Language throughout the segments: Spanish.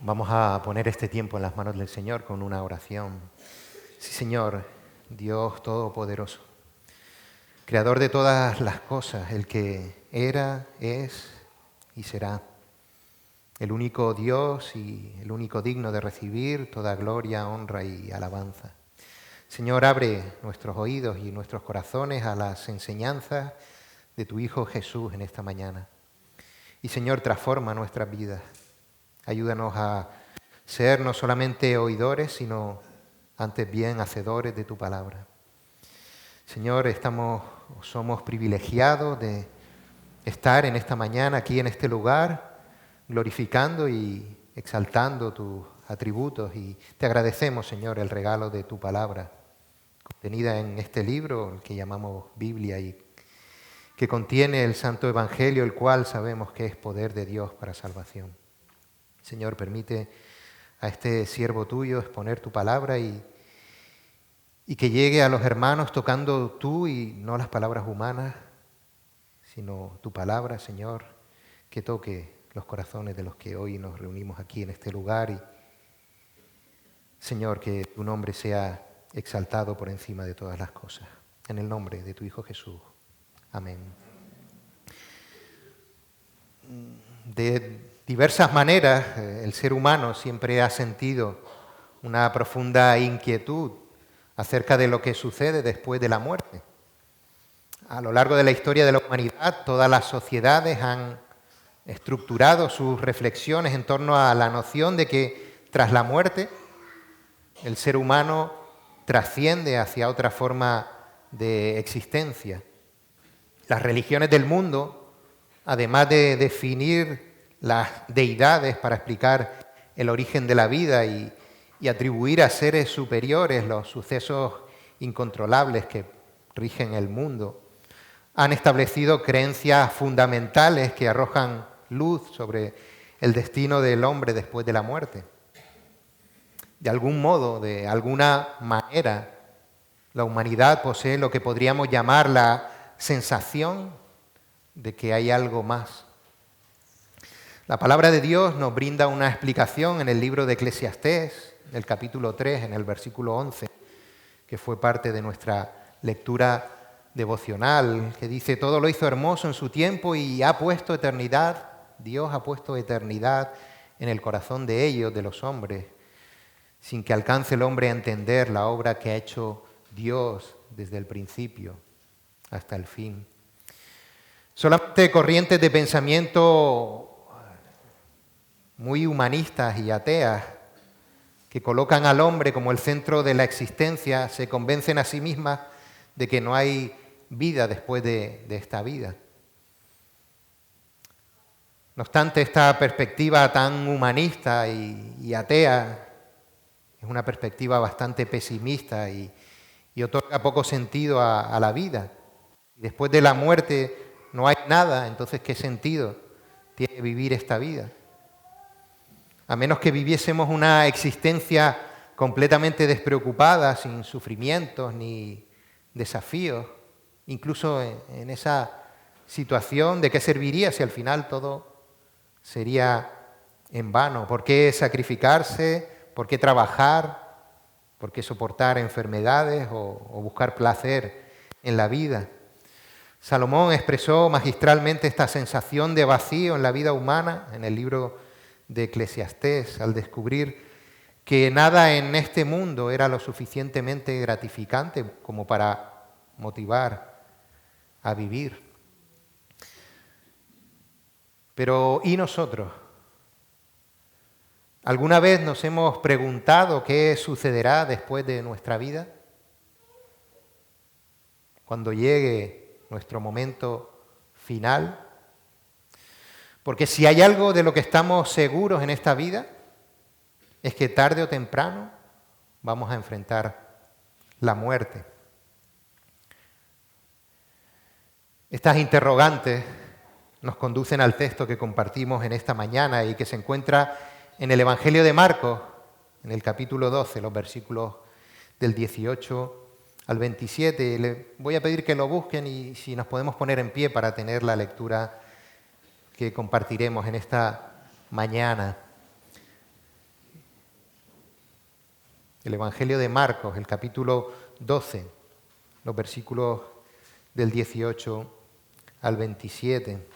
Vamos a poner este tiempo en las manos del Señor con una oración. Sí, Señor, Dios Todopoderoso, Creador de todas las cosas, el que era, es y será, el único Dios y el único digno de recibir toda gloria, honra y alabanza. Señor, abre nuestros oídos y nuestros corazones a las enseñanzas de tu Hijo Jesús en esta mañana. Y Señor, transforma nuestras vidas. Ayúdanos a ser no solamente oidores, sino antes bien hacedores de tu palabra. Señor, somos privilegiados de estar en esta mañana aquí en este lugar, glorificando y exaltando tus atributos. Y te agradecemos, Señor, el regalo de tu palabra, contenida en este libro, el que llamamos Biblia, y que contiene el Santo Evangelio, el cual sabemos que es poder de Dios para salvación. Señor, permite a este siervo tuyo exponer tu palabra y que llegue a los hermanos tocando tú y no las palabras humanas, sino tu palabra, Señor, que toque los corazones de los que hoy nos reunimos aquí en este lugar. Y, Señor, que tu nombre sea exaltado por encima de todas las cosas. En el nombre de tu Hijo Jesús. Amén. De diversas maneras, el ser humano siempre ha sentido una profunda inquietud acerca de lo que sucede después de la muerte. A lo largo de la historia de la humanidad, todas las sociedades han estructurado sus reflexiones en torno a la noción de que tras la muerte el ser humano trasciende hacia otra forma de existencia. Las religiones del mundo, además de definir las deidades para explicar el origen de la vida y atribuir a seres superiores los sucesos incontrolables que rigen el mundo, han establecido creencias fundamentales que arrojan luz sobre el destino del hombre después de la muerte. De algún modo, de alguna manera, la humanidad posee lo que podríamos llamar la sensación de que hay algo más. La palabra de Dios nos brinda una explicación en el libro de Eclesiastés, en el capítulo 3, en el versículo 11, que fue parte de nuestra lectura devocional, que dice: todo lo hizo hermoso en su tiempo y ha puesto eternidad, Dios ha puesto eternidad en el corazón de ellos, de los hombres, sin que alcance el hombre a entender la obra que ha hecho Dios desde el principio hasta el fin. Solamente corrientes de pensamiento muy humanistas y ateas que colocan al hombre como el centro de la existencia se convencen a sí mismas de que no hay vida después de esta vida. No obstante, esta perspectiva tan humanista y atea es una perspectiva bastante pesimista y otorga poco sentido a la vida. Después de la muerte no hay nada, entonces ¿qué sentido tiene vivir esta vida? A menos que viviésemos una existencia completamente despreocupada, sin sufrimientos ni desafíos, incluso en esa situación, ¿de qué serviría si al final todo sería en vano? ¿Por qué sacrificarse? ¿Por qué trabajar? ¿Por qué soportar enfermedades o buscar placer en la vida? Salomón expresó magistralmente esta sensación de vacío en la vida humana en el libro de Eclesiastés, al descubrir que nada en este mundo era lo suficientemente gratificante como para motivar a vivir. Pero ¿y nosotros? ¿Alguna vez nos hemos preguntado qué sucederá después de nuestra vida? Cuando llegue nuestro momento final. Porque si hay algo de lo que estamos seguros en esta vida, es que tarde o temprano vamos a enfrentar la muerte. Estas interrogantes nos conducen al texto que compartimos en esta mañana y que se encuentra en el Evangelio de Marcos, en el capítulo 12, los versículos del 18 al 27. Le voy a pedir que lo busquen y si nos podemos poner en pie para tener la lectura que compartiremos en esta mañana. el Evangelio de Marcos, el capítulo 12, los versículos del 18 al 27.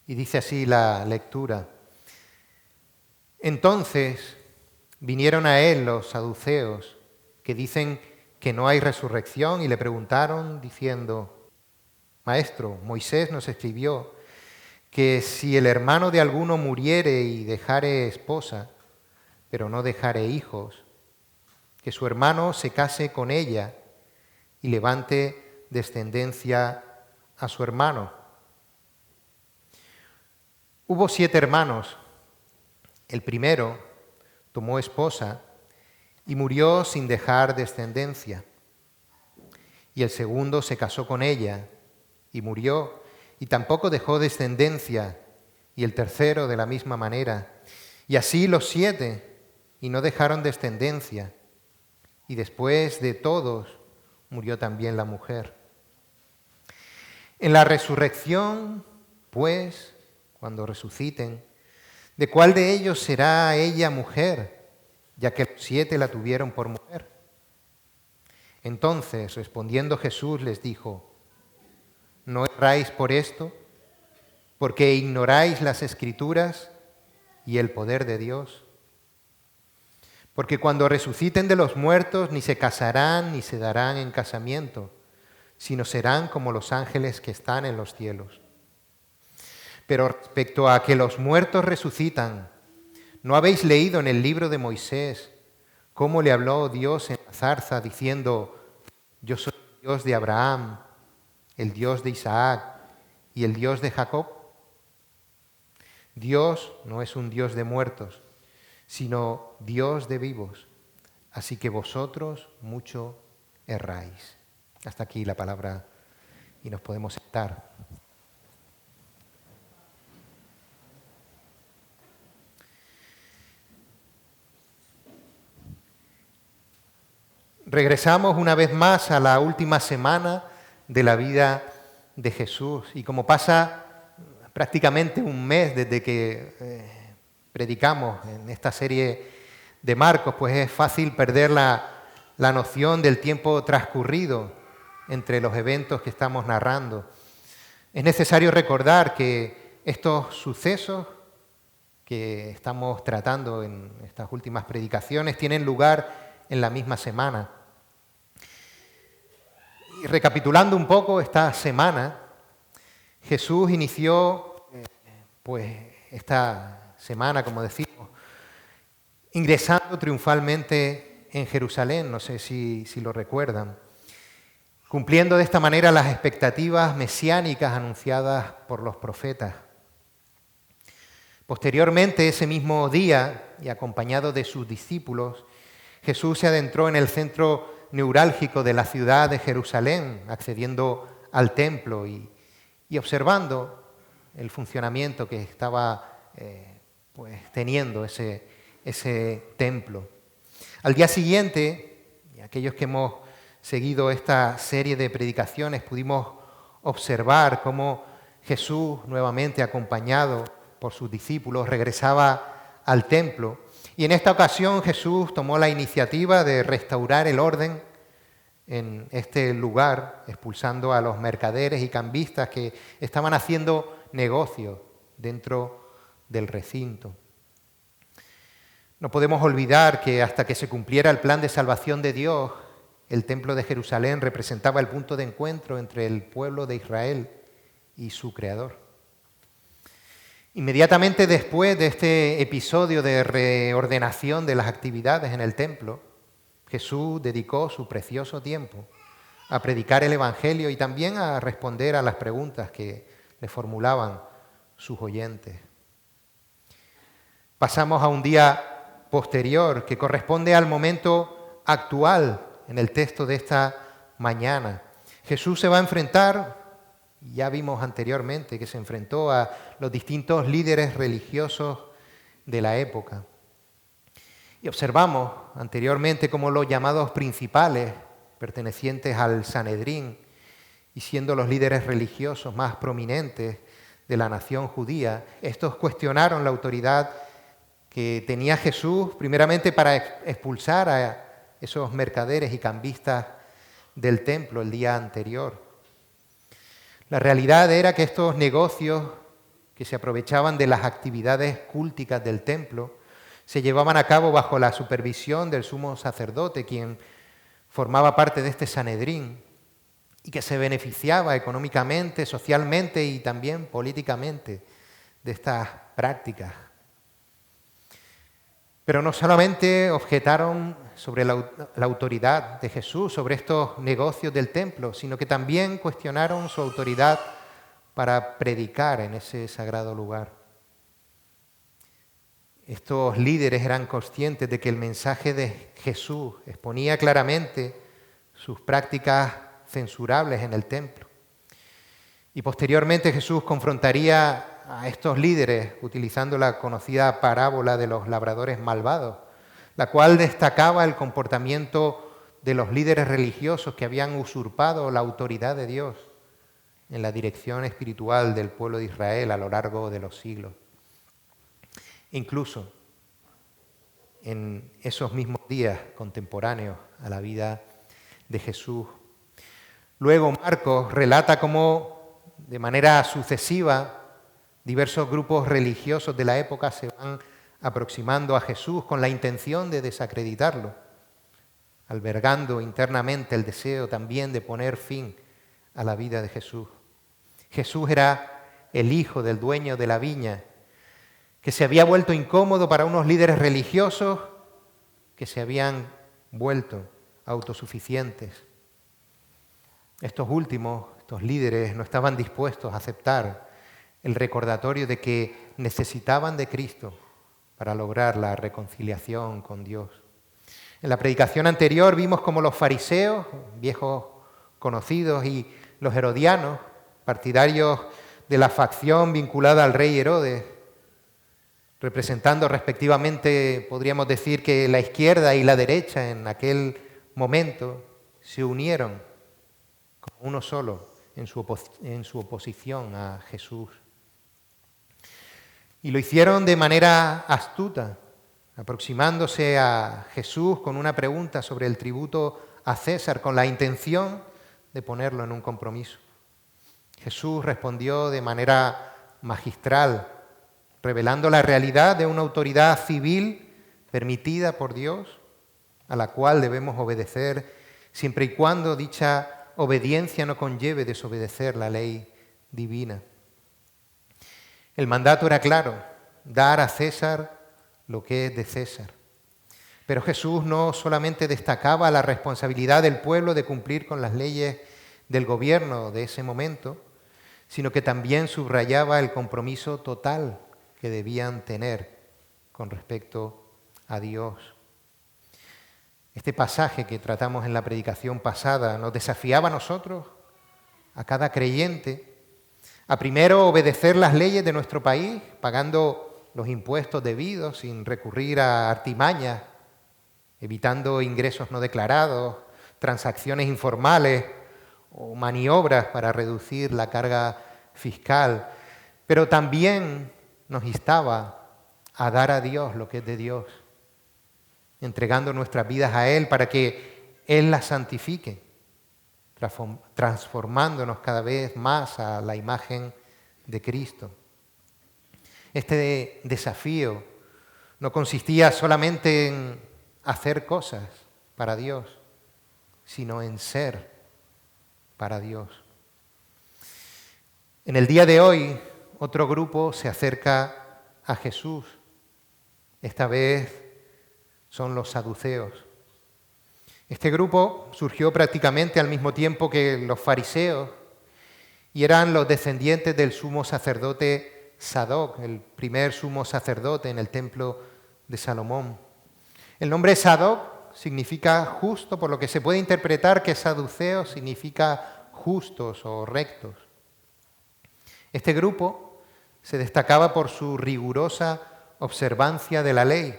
Y dice así la lectura. Entonces vinieron a él los saduceos, que dicen que no hay resurrección, y le preguntaron diciendo: Maestro, Moisés nos escribió que si el hermano de alguno muriere y dejare esposa, pero no dejare hijos, que su hermano se case con ella y levante descendencia a su hermano. Hubo 7 hermanos. El primero tomó esposa y murió sin dejar descendencia. Y el segundo se casó con ella y murió y tampoco dejó descendencia. Y el tercero de la misma manera. Y así los 7, y no dejaron descendencia. Y después de todos murió también la mujer. En la resurrección, pues, cuando resuciten, ¿de cuál de ellos será ella mujer, ya que los 7 la tuvieron por mujer? Entonces, respondiendo Jesús, les dijo: ¿No erráis por esto, porque ignoráis las Escrituras y el poder de Dios? Porque cuando resuciten de los muertos, ni se casarán ni se darán en casamiento, sino serán como los ángeles que están en los cielos. Pero respecto a que los muertos resucitan, ¿no habéis leído en el libro de Moisés cómo le habló Dios en la zarza diciendo: Yo soy el Dios de Abraham, el Dios de Isaac y el Dios de Jacob? Dios no es un Dios de muertos, sino Dios de vivos. Así que vosotros mucho erráis. Hasta aquí la palabra y nos podemos sentar. Regresamos una vez más a la última semana de la vida de Jesús y como pasa prácticamente un mes desde que predicamos en esta serie de Marcos, pues es fácil perder la noción del tiempo transcurrido entre los eventos que estamos narrando. Es necesario recordar que estos sucesos que estamos tratando en estas últimas predicaciones tienen lugar en la misma semana. Y recapitulando un poco esta semana, Jesús inició pues esta semana, como decimos, ingresando triunfalmente en Jerusalén, no sé si lo recuerdan, cumpliendo de esta manera las expectativas mesiánicas anunciadas por los profetas. Posteriormente, ese mismo día, y acompañado de sus discípulos, Jesús se adentró en el centro neurálgico de la ciudad de Jerusalén, accediendo al templo y observando el funcionamiento que estaba teniendo ese templo. Al día siguiente, y aquellos que hemos seguido esta serie de predicaciones, pudimos observar cómo Jesús, nuevamente acompañado por sus discípulos, regresaba al templo. Y en esta ocasión Jesús tomó la iniciativa de restaurar el orden en este lugar, expulsando a los mercaderes y cambistas que estaban haciendo negocio dentro del recinto. No podemos olvidar que hasta que se cumpliera el plan de salvación de Dios, el templo de Jerusalén representaba el punto de encuentro entre el pueblo de Israel y su Creador. Inmediatamente después de este episodio de reordenación de las actividades en el templo, Jesús dedicó su precioso tiempo a predicar el Evangelio y también a responder a las preguntas que le formulaban sus oyentes. Pasamos a un día posterior que corresponde al momento actual en el texto de esta mañana. Jesús se va a enfrentar, ya vimos anteriormente que se enfrentó a los distintos líderes religiosos de la época. Y observamos anteriormente cómo los llamados principales, pertenecientes al Sanedrín y siendo los líderes religiosos más prominentes de la nación judía, estos cuestionaron la autoridad que tenía Jesús primeramente para expulsar a esos mercaderes y cambistas del templo el día anterior. La realidad era que estos negocios que se aprovechaban de las actividades cúlticas del templo se llevaban a cabo bajo la supervisión del sumo sacerdote, quien formaba parte de este Sanedrín y que se beneficiaba económicamente, socialmente y también políticamente de estas prácticas. Pero no solamente objetaron sobre la autoridad de Jesús, sobre estos negocios del templo, sino que también cuestionaron su autoridad para predicar en ese sagrado lugar. Estos líderes eran conscientes de que el mensaje de Jesús exponía claramente sus prácticas censurables en el templo. Y posteriormente Jesús confrontaría a estos líderes utilizando la conocida parábola de los labradores malvados, la cual destacaba el comportamiento de los líderes religiosos que habían usurpado la autoridad de Dios en la dirección espiritual del pueblo de Israel a lo largo de los siglos. Incluso en esos mismos días contemporáneos a la vida de Jesús. Luego Marcos relata cómo de manera sucesiva diversos grupos religiosos de la época se van aproximando a Jesús con la intención de desacreditarlo, albergando internamente el deseo también de poner fin a la vida de Jesús. Jesús era el hijo del dueño de la viña, que se había vuelto incómodo para unos líderes religiosos que se habían vuelto autosuficientes. Estos últimos, estos líderes, no estaban dispuestos a aceptar el recordatorio de que necesitaban de Cristo para lograr la reconciliación con Dios. En la predicación anterior vimos cómo los fariseos, viejos conocidos, y los herodianos, partidarios de la facción vinculada al rey Herodes, representando respectivamente, podríamos decir que la izquierda y la derecha en aquel momento, se unieron como uno solo en su oposición a Jesús. Y lo hicieron de manera astuta, aproximándose a Jesús con una pregunta sobre el tributo a César, con la intención de ponerlo en un compromiso. Jesús respondió de manera magistral, revelando la realidad de una autoridad civil permitida por Dios, a la cual debemos obedecer, siempre y cuando dicha obediencia no conlleve desobedecer la ley divina. El mandato era claro: dar a César lo que es de César. Pero Jesús no solamente destacaba la responsabilidad del pueblo de cumplir con las leyes del gobierno de ese momento, sino que también subrayaba el compromiso total que debían tener con respecto a Dios. Este pasaje que tratamos en la predicación pasada nos desafiaba a nosotros, a cada creyente, a primero obedecer las leyes de nuestro país, pagando los impuestos debidos sin recurrir a artimañas, evitando ingresos no declarados, transacciones informales o maniobras para reducir la carga fiscal. Pero también nos instaba a dar a Dios lo que es de Dios, entregando nuestras vidas a Él para que Él las santifique, transformándonos cada vez más a la imagen de Cristo. Este desafío no consistía solamente en hacer cosas para Dios, sino en ser para Dios. En el día de hoy, otro grupo se acerca a Jesús. Esta vez son los saduceos. Este grupo surgió prácticamente al mismo tiempo que los fariseos y eran los descendientes del sumo sacerdote Sadoc, el primer sumo sacerdote en el templo de Salomón. El nombre Sadoc significa justo, por lo que se puede interpretar que saduceo significa justos o rectos. Este grupo se destacaba por su rigurosa observancia de la ley,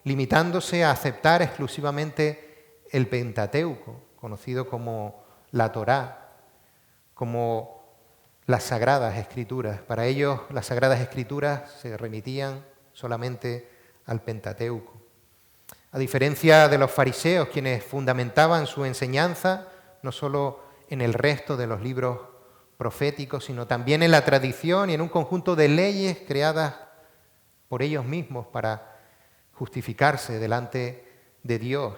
limitándose a aceptar exclusivamente el Pentateuco, conocido como la Torá, como las Sagradas Escrituras. Para ellos, las Sagradas Escrituras se remitían solamente al Pentateuco. A diferencia de los fariseos, quienes fundamentaban su enseñanza no solo en el resto de los libros proféticos, sino también en la tradición y en un conjunto de leyes creadas por ellos mismos para justificarse delante de Dios.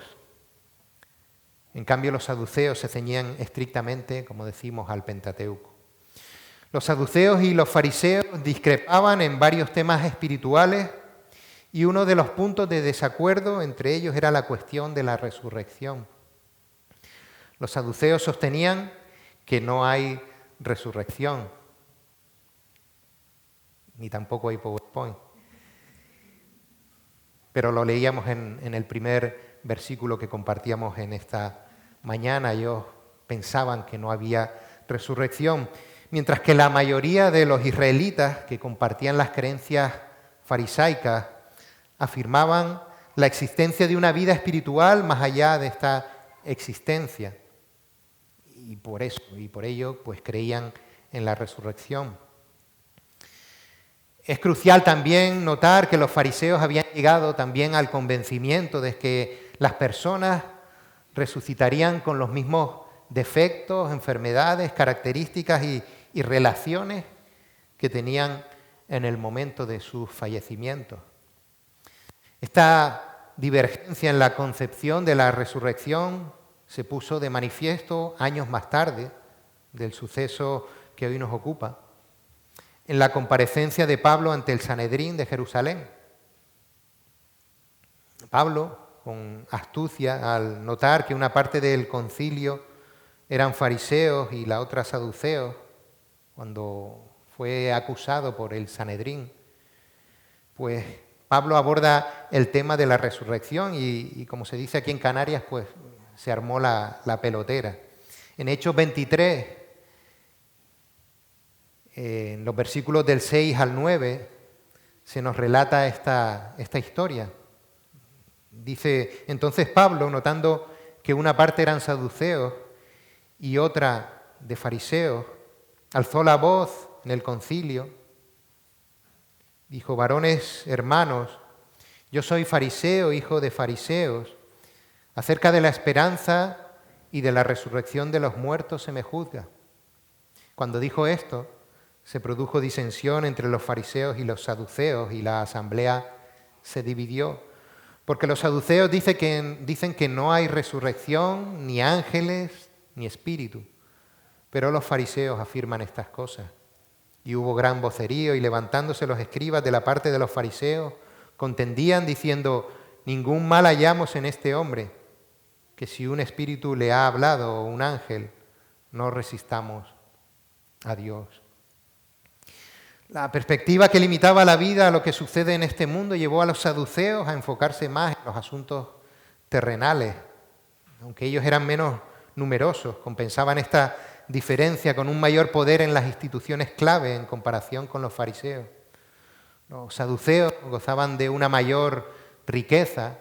En cambio, los saduceos se ceñían estrictamente, como decimos, al Pentateuco. Los saduceos y los fariseos discrepaban en varios temas espirituales y uno de los puntos de desacuerdo entre ellos era la cuestión de la resurrección. Los saduceos sostenían que no hay resurrección, ni tampoco hay PowerPoint. Pero lo leíamos en el primer versículo que compartíamos en esta mañana. Ellos pensaban que no había resurrección, mientras que la mayoría de los israelitas que compartían las creencias farisaicas afirmaban la existencia de una vida espiritual más allá de esta existencia. Y por ello, pues creían en la resurrección. Es crucial también notar que los fariseos habían llegado también al convencimiento de que las personas resucitarían con los mismos defectos, enfermedades, características y relaciones que tenían en el momento de sus fallecimientos. Esta divergencia en la concepción de la resurrección se puso de manifiesto años más tarde del suceso que hoy nos ocupa, en la comparecencia de Pablo ante el Sanedrín de Jerusalén. Pablo, con astucia, al notar que una parte del concilio eran fariseos y la otra saduceos, cuando fue acusado por el Sanedrín, pues Pablo aborda el tema de la resurrección y como se dice aquí en Canarias, pues se armó la pelotera. En Hechos 23, en los versículos del 6 al 9, se nos relata esta historia. Dice, entonces Pablo, notando que una parte eran saduceos y otra de fariseos, alzó la voz en el concilio, dijo, varones hermanos, yo soy fariseo, hijo de fariseos, acerca de la esperanza y de la resurrección de los muertos se me juzga. Cuando dijo esto, se produjo disensión entre los fariseos y los saduceos y la asamblea se dividió, porque los saduceos dicen que no hay resurrección, ni ángeles, ni espíritu, pero los fariseos afirman estas cosas. Y hubo gran vocerío y levantándose los escribas de la parte de los fariseos, contendían diciendo, ningún mal hallamos en este hombre, que si un espíritu le ha hablado o un ángel, no resistamos a Dios. La perspectiva que limitaba la vida a lo que sucede en este mundo llevó a los saduceos a enfocarse más en los asuntos terrenales. Aunque ellos eran menos numerosos, compensaban esta diferencia con un mayor poder en las instituciones clave en comparación con los fariseos. Los saduceos gozaban de una mayor riqueza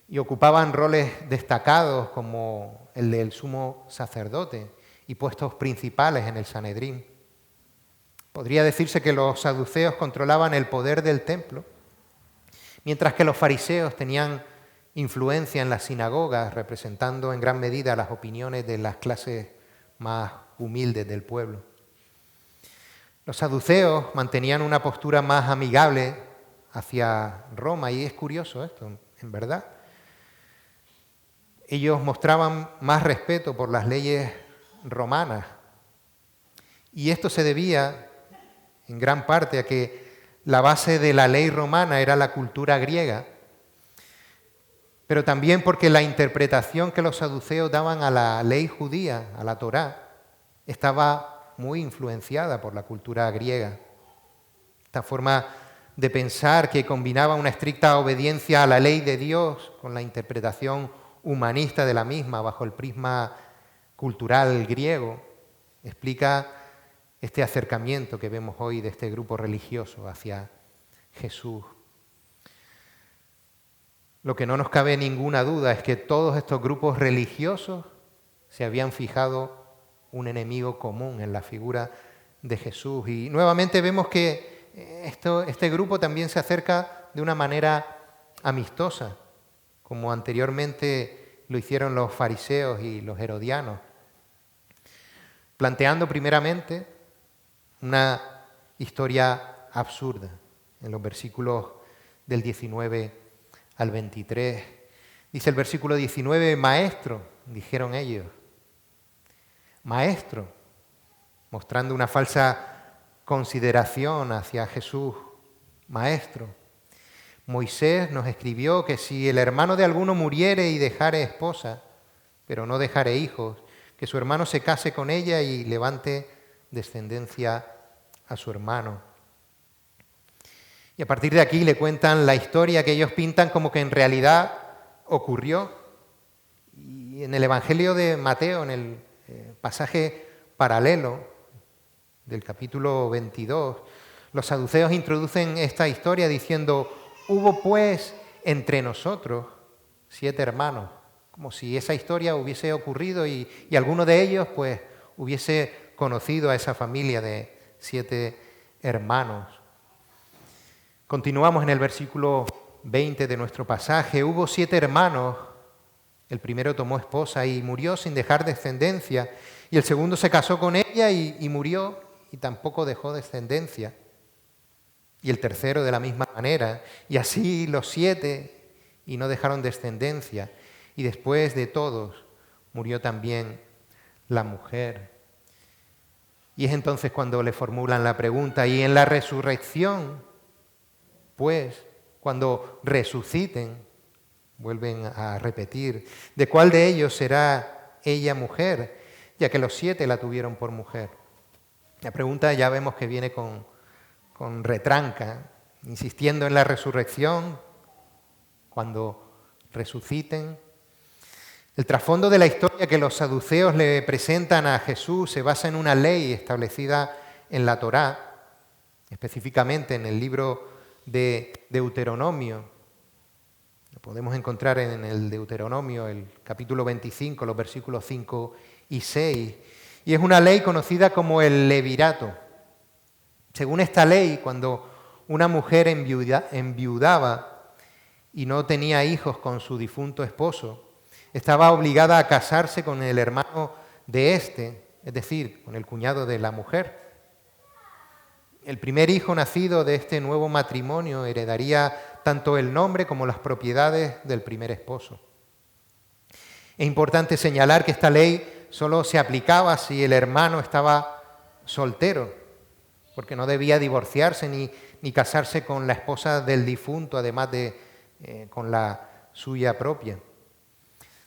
y ocupaban roles destacados como el del sumo sacerdote y puestos principales en el Sanedrín. Podría decirse que los saduceos controlaban el poder del templo, mientras que los fariseos tenían influencia en las sinagogas, representando en gran medida las opiniones de las clases más humildes del pueblo. Los saduceos mantenían una postura más amigable hacia Roma, y es curioso esto, en verdad. Ellos mostraban más respeto por las leyes romanas, y esto se debía en gran parte a que la base de la ley romana era la cultura griega, pero también porque la interpretación que los saduceos daban a la ley judía, a la Torá, estaba muy influenciada por la cultura griega. Esta forma de pensar que combinaba una estricta obediencia a la ley de Dios con la interpretación humanista de la misma bajo el prisma cultural griego, explica este acercamiento que vemos hoy de este grupo religioso hacia Jesús. Lo que no nos cabe ninguna duda es que todos estos grupos religiosos se habían fijado un enemigo común en la figura de Jesús. Y nuevamente vemos que este grupo también se acerca de una manera amistosa, como anteriormente lo hicieron los fariseos y los herodianos, planteando primeramente una historia absurda en los versículos del 19 al 23. Dice el versículo 19, maestro, dijeron ellos, maestro, mostrando una falsa consideración hacia Jesús, maestro. Moisés nos escribió que si el hermano de alguno muriere y dejare esposa, pero no dejare hijos, que su hermano se case con ella y levante descendencia a su hermano. Y a partir de aquí le cuentan la historia que ellos pintan como que en realidad ocurrió. Y en el Evangelio de Mateo, en el pasaje paralelo del capítulo 22, los saduceos introducen esta historia diciendo, hubo pues entre nosotros 7 hermanos, como si esa historia hubiese ocurrido y alguno de ellos pues hubiese conocido a esa familia de 7 hermanos. Continuamos en el versículo 20 de nuestro pasaje. Hubo 7 hermanos, el primero tomó esposa y murió sin dejar descendencia, y el segundo se casó con ella y murió y tampoco dejó descendencia, y el tercero de la misma manera, y así los 7 y no dejaron descendencia, y después de todos murió también la mujer. Y es entonces cuando le formulan la pregunta, ¿y en la resurrección? Pues, cuando resuciten, vuelven a repetir, ¿de cuál de ellos será ella mujer? Ya que los 7 la tuvieron por mujer. La pregunta ya vemos que viene con retranca, insistiendo en la resurrección, cuando resuciten. El trasfondo de la historia que los saduceos le presentan a Jesús se basa en una ley establecida en la Torá, específicamente en el libro de Deuteronomio. Lo podemos encontrar en el Deuteronomio, el capítulo 25, los versículos 5 y 6. Y es una ley conocida como el levirato. Según esta ley, cuando una mujer enviudaba y no tenía hijos con su difunto esposo, estaba obligada a casarse con el hermano de éste, es decir, con el cuñado de la mujer. El primer hijo nacido de este nuevo matrimonio heredaría tanto el nombre como las propiedades del primer esposo. Es importante señalar que esta ley solo se aplicaba si el hermano estaba soltero, porque no debía divorciarse ni casarse con la esposa del difunto, además de con la suya propia.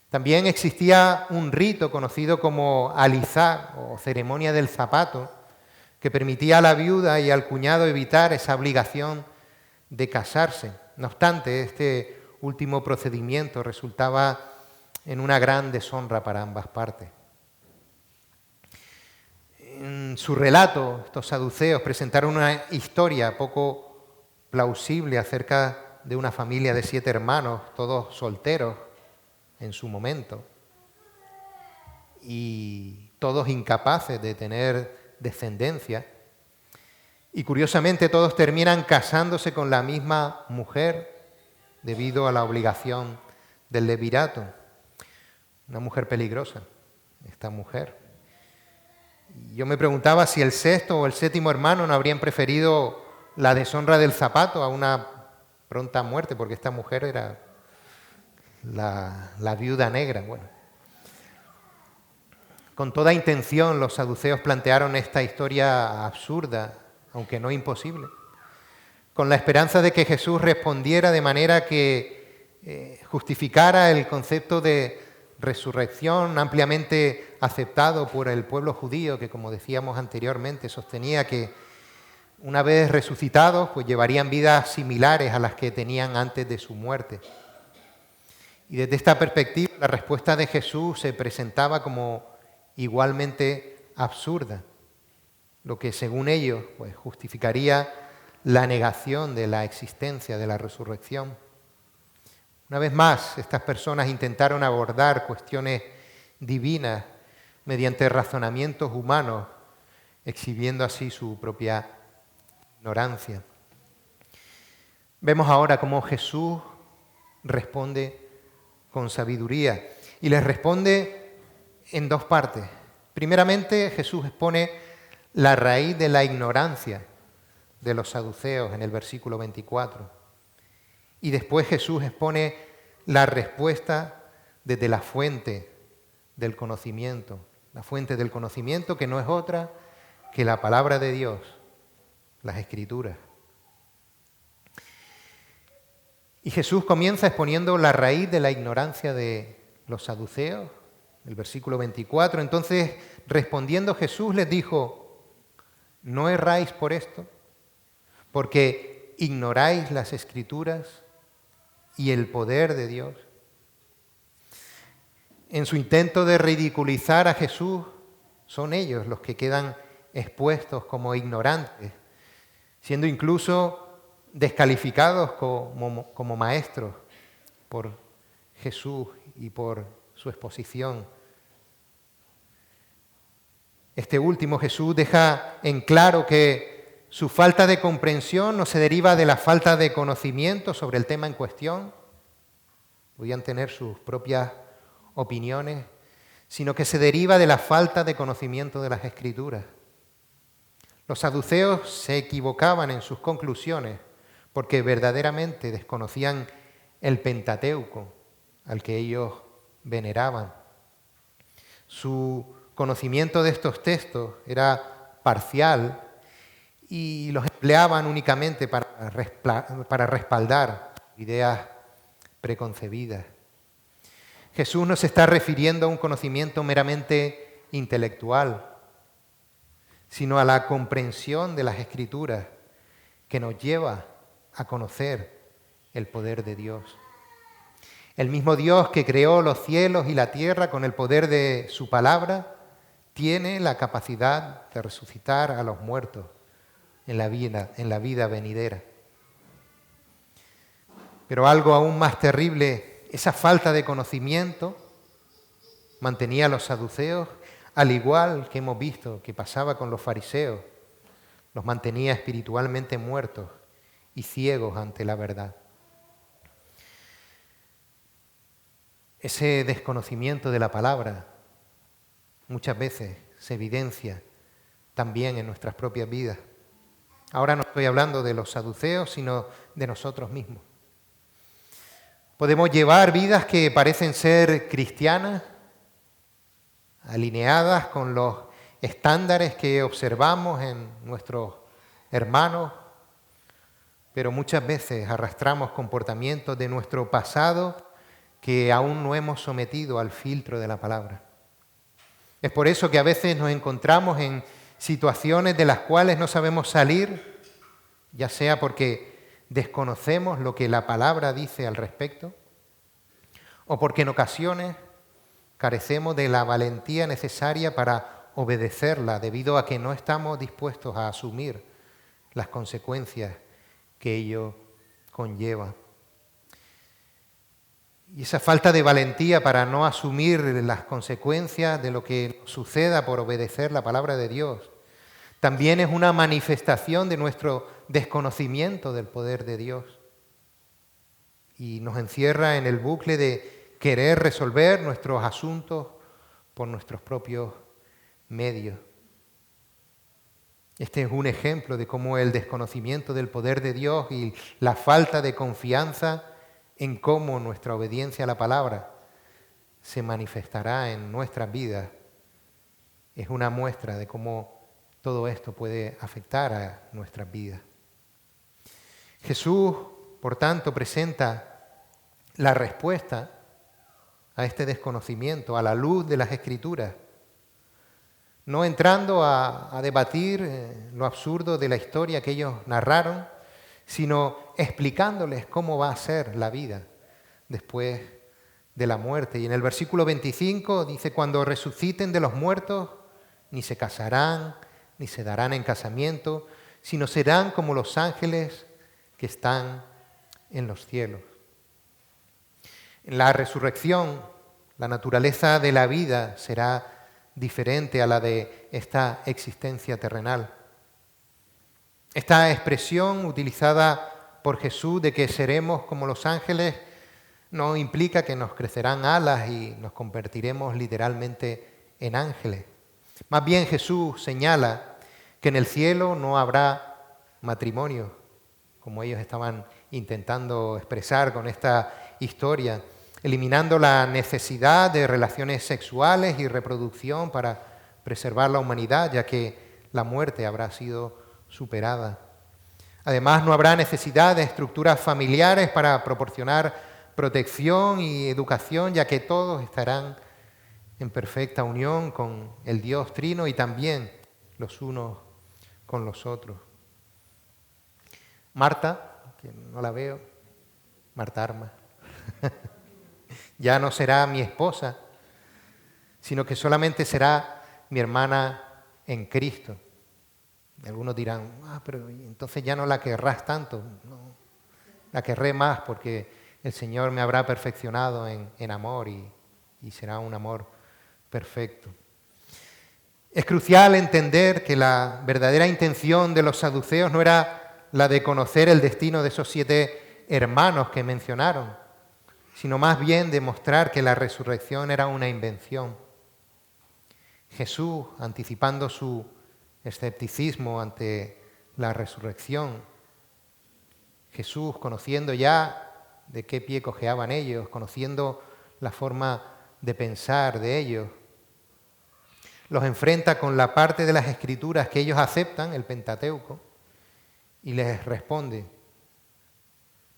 También existía un rito conocido como alizar o ceremonia del zapato, que permitía a la viuda y al cuñado evitar esa obligación de casarse. No obstante, este último procedimiento resultaba en una gran deshonra para ambas partes. En su relato, estos saduceos presentaron una historia poco plausible acerca de una familia de 7 hermanos, todos solteros en su momento, y todos incapaces de tener descendencia, y curiosamente todos terminan casándose con la misma mujer debido a la obligación del levirato. Una mujer peligrosa, esta mujer. Y yo me preguntaba si el 6º o el 7º hermano no habrían preferido la deshonra del zapato a una pronta muerte, porque esta mujer era la viuda negra. Bueno, con toda intención los saduceos plantearon esta historia absurda, aunque no imposible, con la esperanza de que Jesús respondiera de manera que justificara el concepto de resurrección ampliamente aceptado por el pueblo judío, que, como decíamos anteriormente, sostenía que una vez resucitados, pues llevarían vidas similares a las que tenían antes de su muerte. Y desde esta perspectiva, la respuesta de Jesús se presentaba como igualmente absurda, lo que según ellos pues, justificaría la negación de la existencia de la resurrección. Una vez más, estas personas intentaron abordar cuestiones divinas mediante razonamientos humanos, exhibiendo así su propia ignorancia. Vemos ahora cómo Jesús responde con sabiduría y les responde en dos partes. Primeramente, Jesús expone la raíz de la ignorancia de los saduceos en el versículo 24. Y después Jesús expone la respuesta desde la fuente del conocimiento. La fuente del conocimiento que no es otra que la palabra de Dios, las Escrituras. Y Jesús comienza exponiendo la raíz de la ignorancia de los saduceos, el versículo 24. Entonces, respondiendo Jesús les dijo, ¿no erráis por esto? Porque ignoráis las Escrituras y el poder de Dios. En su intento de ridiculizar a Jesús, son ellos los que quedan expuestos como ignorantes, siendo incluso descalificados como maestros por Jesús y por su exposición. Este último Jesús deja en claro que su falta de comprensión no se deriva de la falta de conocimiento sobre el tema en cuestión, podían tener sus propias opiniones, sino que se deriva de la falta de conocimiento de las Escrituras. Los saduceos se equivocaban en sus conclusiones porque verdaderamente desconocían el Pentateuco al que ellos veneraban. Su conocimiento de estos textos era parcial y los empleaban únicamente para respaldar ideas preconcebidas. Jesús no se está refiriendo a un conocimiento meramente intelectual, sino a la comprensión de las Escrituras que nos lleva a conocer el poder de Dios. El mismo Dios que creó los cielos y la tierra con el poder de su palabra, tiene la capacidad de resucitar a los muertos en la vida venidera. Pero algo aún más terrible, esa falta de conocimiento mantenía a los saduceos, al igual que hemos visto que pasaba con los fariseos, los mantenía espiritualmente muertos y ciegos ante la verdad. Ese desconocimiento de la palabra muchas veces se evidencia también en nuestras propias vidas. Ahora no estoy hablando de los saduceos, sino de nosotros mismos. Podemos llevar vidas que parecen ser cristianas, alineadas con los estándares que observamos en nuestros hermanos, pero muchas veces arrastramos comportamientos de nuestro pasado que aún no hemos sometido al filtro de la palabra. Es por eso que a veces nos encontramos en situaciones de las cuales no sabemos salir, ya sea porque desconocemos lo que la palabra dice al respecto, o porque en ocasiones carecemos de la valentía necesaria para obedecerla debido a que no estamos dispuestos a asumir las consecuencias que ello conlleva. Y esa falta de valentía para no asumir las consecuencias de lo que suceda por obedecer la palabra de Dios también es una manifestación de nuestro desconocimiento del poder de Dios y nos encierra en el bucle de querer resolver nuestros asuntos por nuestros propios medios. Este es un ejemplo de cómo el desconocimiento del poder de Dios y la falta de confianza en cómo nuestra obediencia a la palabra se manifestará en nuestras vidas es una muestra de cómo todo esto puede afectar a nuestras vidas. Jesús, por tanto, presenta la respuesta a este desconocimiento a la luz de las Escrituras, no entrando a debatir lo absurdo de la historia que ellos narraron, sino explicándoles cómo va a ser la vida después de la muerte. Y en el versículo 25 dice, cuando resuciten de los muertos, ni se casarán, ni se darán en casamiento, sino serán como los ángeles que están en los cielos. En la resurrección, la naturaleza de la vida será diferente a la de esta existencia terrenal. Esta expresión utilizada por Jesús de que seremos como los ángeles no implica que nos crecerán alas y nos convertiremos literalmente en ángeles. Más bien Jesús señala que en el cielo no habrá matrimonio, como ellos estaban intentando expresar con esta historia, eliminando la necesidad de relaciones sexuales y reproducción para preservar la humanidad, ya que la muerte habrá sido superada. Además, no habrá necesidad de estructuras familiares para proporcionar protección y educación, ya que todos estarán en perfecta unión con el Dios Trino y también los unos con los otros. Marta, que no la veo, Marta Arma, ya no será mi esposa, sino que solamente será mi hermana en Cristo. Algunos dirán, pero entonces ya no la querrás tanto. No, la querré más porque el Señor me habrá perfeccionado en amor y será un amor perfecto. Es crucial entender que la verdadera intención de los saduceos no era la de conocer el destino de esos 7 hermanos que mencionaron, sino más bien demostrar que la resurrección era una invención. Jesús, anticipando su escepticismo ante la resurrección, Jesús, conociendo ya de qué pie cojeaban ellos, conociendo la forma de pensar de ellos, los enfrenta con la parte de las Escrituras que ellos aceptan, el Pentateuco, y les responde,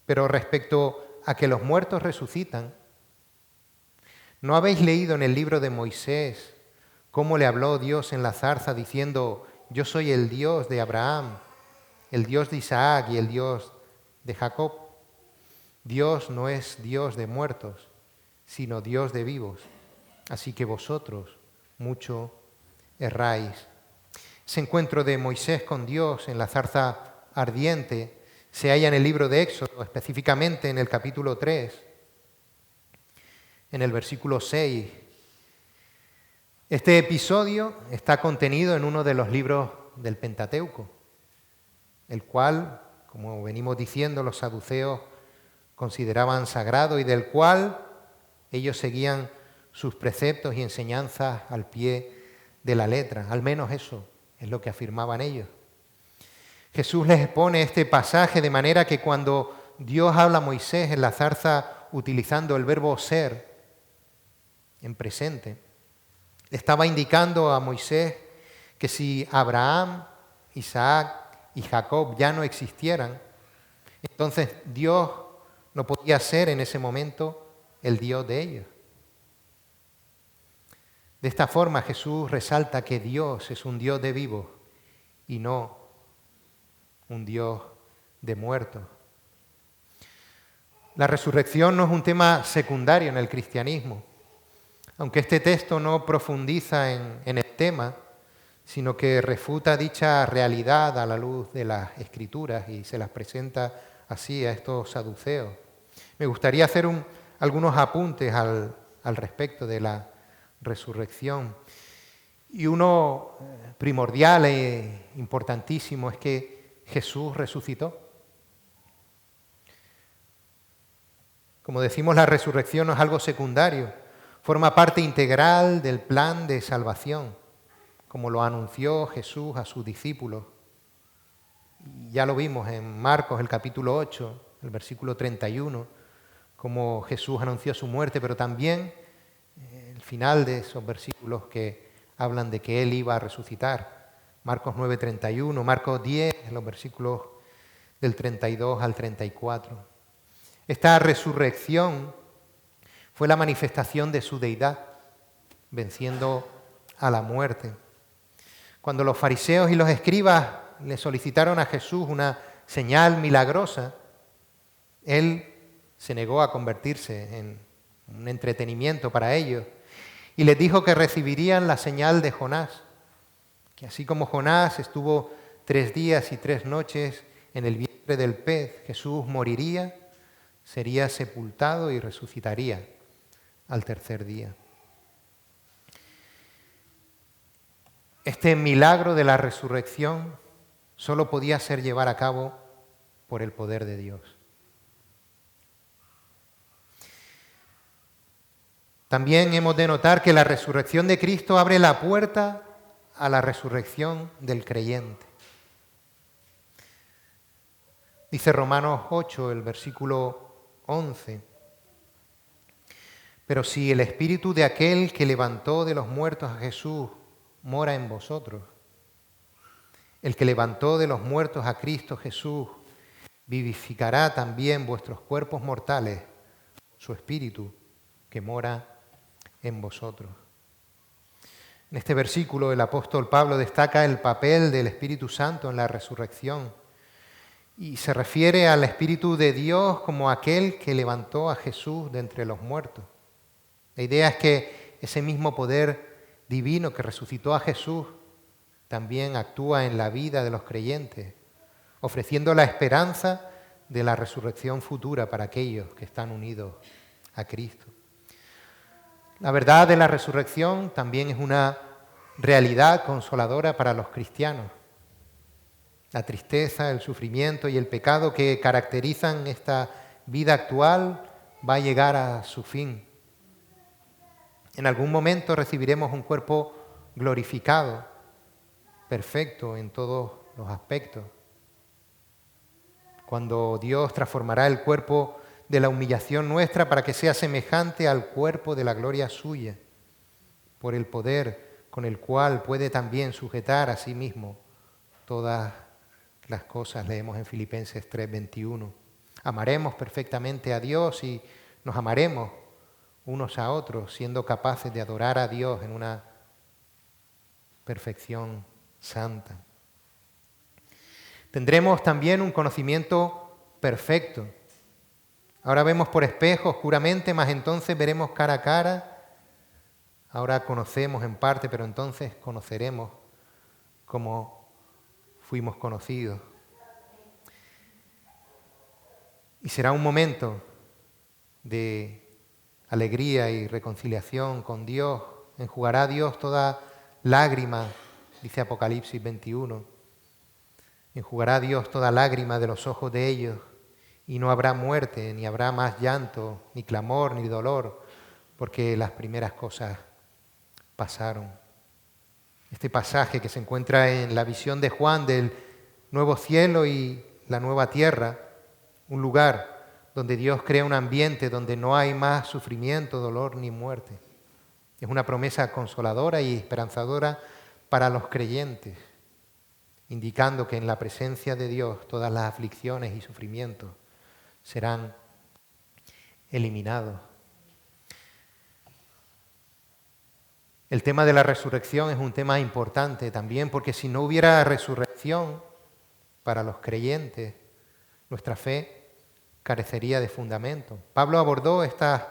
pero respecto a que los muertos resucitan, ¿no habéis leído en el libro de Moisés cómo le habló Dios en la zarza diciendo, yo soy el Dios de Abraham, el Dios de Isaac y el Dios de Jacob? Dios no es Dios de muertos, sino Dios de vivos. Así que vosotros mucho erráis. Ese encuentro de Moisés con Dios en la zarza ardiente se halla en el libro de Éxodo, específicamente en el capítulo 3, en el versículo 6. Este episodio está contenido en uno de los libros del Pentateuco, el cual, como venimos diciendo, los saduceos consideraban sagrado y del cual ellos seguían sus preceptos y enseñanzas al pie de la letra. Al menos eso es lo que afirmaban ellos. Jesús les expone este pasaje de manera que cuando Dios habla a Moisés en la zarza utilizando el verbo ser en presente, estaba indicando a Moisés que si Abraham, Isaac y Jacob ya no existieran, entonces Dios no podía ser en ese momento el Dios de ellos. De esta forma Jesús resalta que Dios es un Dios de vivos y no un Dios de muertos. La resurrección no es un tema secundario en el cristianismo, aunque este texto no profundiza en el tema, sino que refuta dicha realidad a la luz de las Escrituras y se las presenta así a estos saduceos. Me gustaría hacer algunos apuntes al respecto de la resurrección. Y uno primordial e importantísimo es que Jesús resucitó. Como decimos, la resurrección no es algo secundario, forma parte integral del plan de salvación, como lo anunció Jesús a sus discípulos. Ya lo vimos en Marcos, el capítulo 8, el versículo 31, como Jesús anunció su muerte, pero también el final de esos versículos que hablan de que Él iba a resucitar. Marcos 9:31, Marcos 10, los versículos del 32 al 34. Esta resurrección fue la manifestación de su deidad, venciendo a la muerte. Cuando los fariseos y los escribas le solicitaron a Jesús una señal milagrosa, Él se negó a convertirse en un entretenimiento para ellos y les dijo que recibirían la señal de Jonás, que así como Jonás estuvo 3 días y 3 noches en el vientre del pez, Jesús moriría, sería sepultado y resucitaría al 3er día. Este milagro de la resurrección solo podía ser llevado a cabo por el poder de Dios. También hemos de notar que la resurrección de Cristo abre la puerta a la resurrección del creyente. Dice Romanos 8, el versículo 11: pero si el espíritu de aquel que levantó de los muertos a Jesús mora en vosotros, el que levantó de los muertos a Cristo Jesús vivificará también vuestros cuerpos mortales, su espíritu que mora en vosotros. En este versículo el apóstol Pablo destaca el papel del Espíritu Santo en la resurrección y se refiere al Espíritu de Dios como aquel que levantó a Jesús de entre los muertos. La idea es que ese mismo poder divino que resucitó a Jesús también actúa en la vida de los creyentes, ofreciendo la esperanza de la resurrección futura para aquellos que están unidos a Cristo. La verdad de la resurrección también es una realidad consoladora para los cristianos. La tristeza, el sufrimiento y el pecado que caracterizan esta vida actual va a llegar a su fin. En algún momento recibiremos un cuerpo glorificado, perfecto en todos los aspectos. Cuando Dios transformará el cuerpo de la humillación nuestra para que sea semejante al cuerpo de la gloria suya, por el poder con el cual puede también sujetar a sí mismo todas las cosas, leemos en Filipenses 3:21. Amaremos perfectamente a Dios y nos amaremos unos a otros, siendo capaces de adorar a Dios en una perfección santa. Tendremos también un conocimiento perfecto. Ahora vemos por espejo oscuramente, mas entonces veremos cara a cara. Ahora conocemos en parte, pero entonces conoceremos como fuimos conocidos. Y será un momento de alegría y reconciliación con Dios. Enjugará Dios toda lágrima, dice Apocalipsis 21. Enjugará Dios toda lágrima de los ojos de ellos. Y no habrá muerte, ni habrá más llanto, ni clamor, ni dolor, porque las primeras cosas pasaron. Este pasaje que se encuentra en la visión de Juan del nuevo cielo y la nueva tierra, un lugar donde Dios crea un ambiente donde no hay más sufrimiento, dolor ni muerte. Es una promesa consoladora y esperanzadora para los creyentes, indicando que en la presencia de Dios todas las aflicciones y sufrimientos serán eliminados. El tema de la resurrección es un tema importante también, porque si no hubiera resurrección para los creyentes, nuestra fe carecería de fundamento. Pablo abordó estas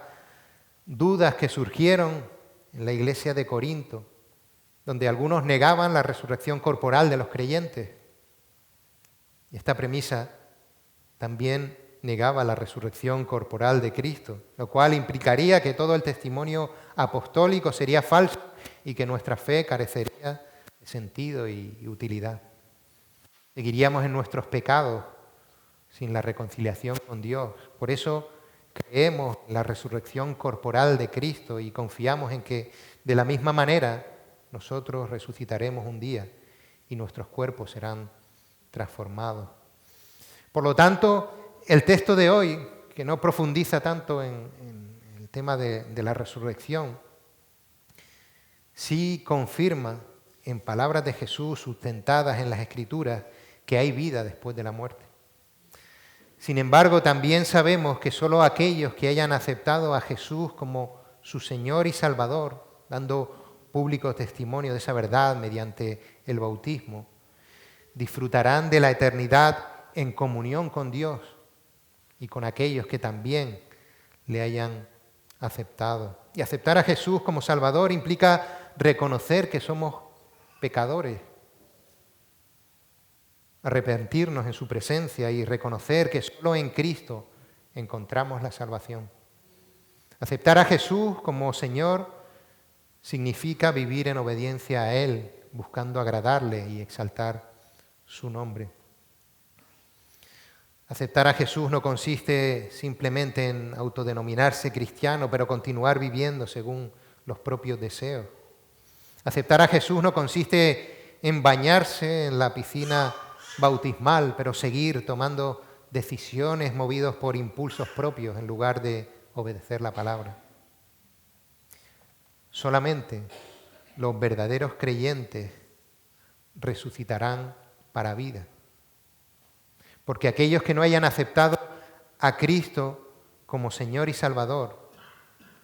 dudas que surgieron en la iglesia de Corinto, donde algunos negaban la resurrección corporal de los creyentes. Y esta premisa también negaba la resurrección corporal de Cristo, lo cual implicaría que todo el testimonio apostólico sería falso y que nuestra fe carecería de sentido y utilidad. Seguiríamos en nuestros pecados sin la reconciliación con Dios. Por eso creemos en la resurrección corporal de Cristo y confiamos en que de la misma manera nosotros resucitaremos un día y nuestros cuerpos serán transformados. Por lo tanto, el texto de hoy, que no profundiza tanto en el tema de la resurrección, sí confirma en palabras de Jesús sustentadas en las Escrituras que hay vida después de la muerte. Sin embargo, también sabemos que solo aquellos que hayan aceptado a Jesús como su Señor y Salvador, dando público testimonio de esa verdad mediante el bautismo, disfrutarán de la eternidad en comunión con Dios y con aquellos que también le hayan aceptado. Y aceptar a Jesús como Salvador implica reconocer que somos pecadores, arrepentirnos en su presencia y reconocer que solo en Cristo encontramos la salvación. Aceptar a Jesús como Señor significa vivir en obediencia a Él, buscando agradarle y exaltar su nombre. Aceptar a Jesús no consiste simplemente en autodenominarse cristiano, pero continuar viviendo según los propios deseos. Aceptar a Jesús no consiste en bañarse en la piscina bautismal, pero seguir tomando decisiones movidos por impulsos propios en lugar de obedecer la palabra. Solamente los verdaderos creyentes resucitarán para vida. Porque aquellos que no hayan aceptado a Cristo como Señor y Salvador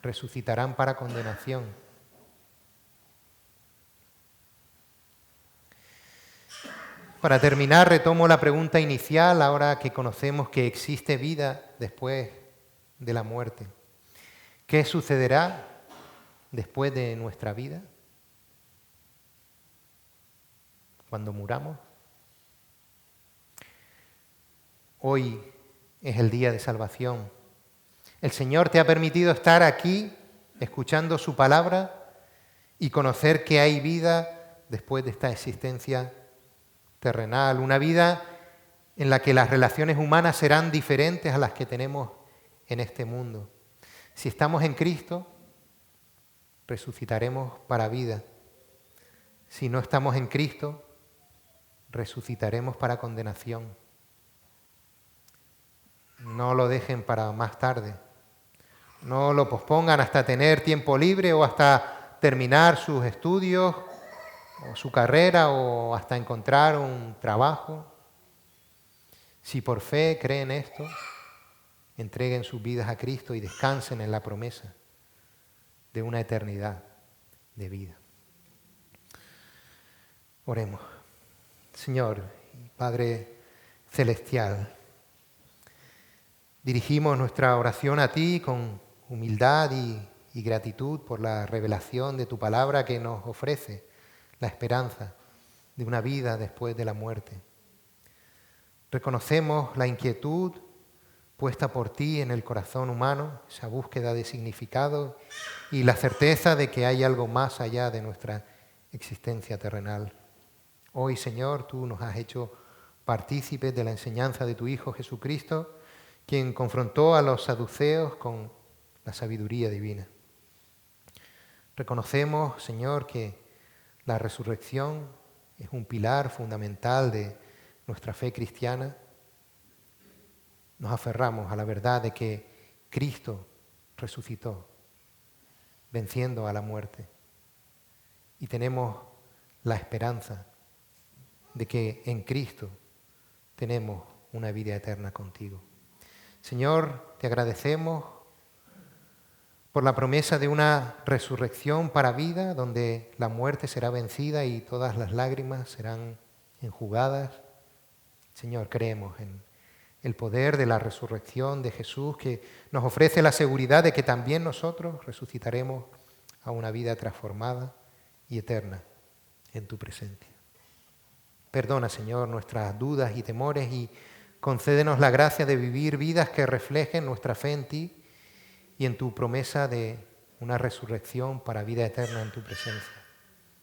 resucitarán para condenación. Para terminar, retomo la pregunta inicial, ahora que conocemos que existe vida después de la muerte. ¿Qué sucederá después de nuestra vida? Cuando muramos. Hoy es el día de salvación. El Señor te ha permitido estar aquí escuchando su palabra y conocer que hay vida después de esta existencia terrenal, una vida en la que las relaciones humanas serán diferentes a las que tenemos en este mundo. Si estamos en Cristo, resucitaremos para vida. Si no estamos en Cristo, resucitaremos para condenación. No lo dejen para más tarde. No lo pospongan hasta tener tiempo libre o hasta terminar sus estudios o su carrera o hasta encontrar un trabajo. Si por fe creen esto, entreguen sus vidas a Cristo y descansen en la promesa de una eternidad de vida. Oremos. Señor, Padre Celestial, dirigimos nuestra oración a ti con humildad y gratitud por la revelación de tu palabra que nos ofrece la esperanza de una vida después de la muerte. Reconocemos la inquietud puesta por ti en el corazón humano, esa búsqueda de significado y la certeza de que hay algo más allá de nuestra existencia terrenal. Hoy, Señor, tú nos has hecho partícipes de la enseñanza de tu Hijo Jesucristo, quien confrontó a los saduceos con la sabiduría divina. Reconocemos, Señor, que la resurrección es un pilar fundamental de nuestra fe cristiana. Nos aferramos a la verdad de que Cristo resucitó, venciendo a la muerte. Y tenemos la esperanza de que en Cristo tenemos una vida eterna contigo. Señor, te agradecemos por la promesa de una resurrección para vida, donde la muerte será vencida y todas las lágrimas serán enjugadas. Señor, creemos en el poder de la resurrección de Jesús, que nos ofrece la seguridad de que también nosotros resucitaremos a una vida transformada y eterna en tu presencia. Perdona, Señor, nuestras dudas y temores y concédenos la gracia de vivir vidas que reflejen nuestra fe en ti y en tu promesa de una resurrección para vida eterna en tu presencia,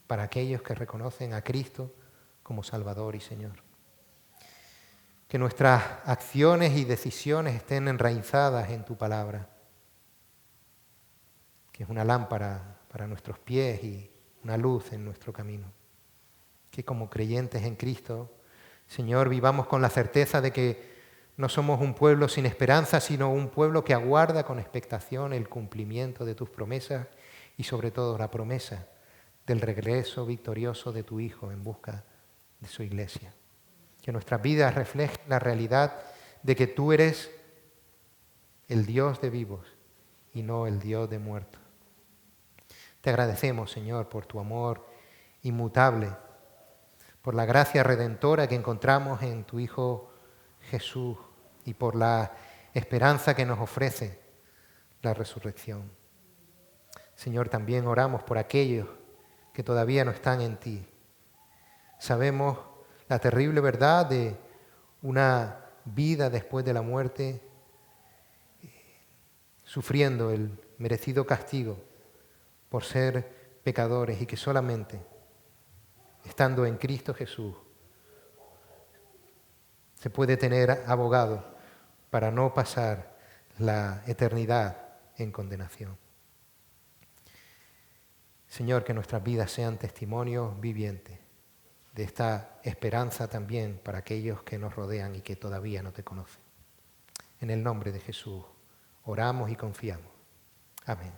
para aquellos que reconocen a Cristo como Salvador y Señor. Que nuestras acciones y decisiones estén enraizadas en tu palabra, que es una lámpara para nuestros pies y una luz en nuestro camino. Que como creyentes en Cristo, Señor, vivamos con la certeza de que no somos un pueblo sin esperanza, sino un pueblo que aguarda con expectación el cumplimiento de tus promesas y sobre todo la promesa del regreso victorioso de tu Hijo en busca de su iglesia. Que nuestras vidas reflejen la realidad de que tú eres el Dios de vivos y no el Dios de muertos. Te agradecemos, Señor, por tu amor inmutable, por la gracia redentora que encontramos en tu Hijo Jesús y por la esperanza que nos ofrece la resurrección. Señor, también oramos por aquellos que todavía no están en ti. Sabemos la terrible verdad de una vida después de la muerte, sufriendo el merecido castigo por ser pecadores y que solamente estando en Cristo Jesús Se puede tener abogado para no pasar la eternidad en condenación. Señor, que nuestras vidas sean testimonios vivientes de esta esperanza también para aquellos que nos rodean y que todavía no te conocen. En el nombre de Jesús oramos y confiamos. Amén.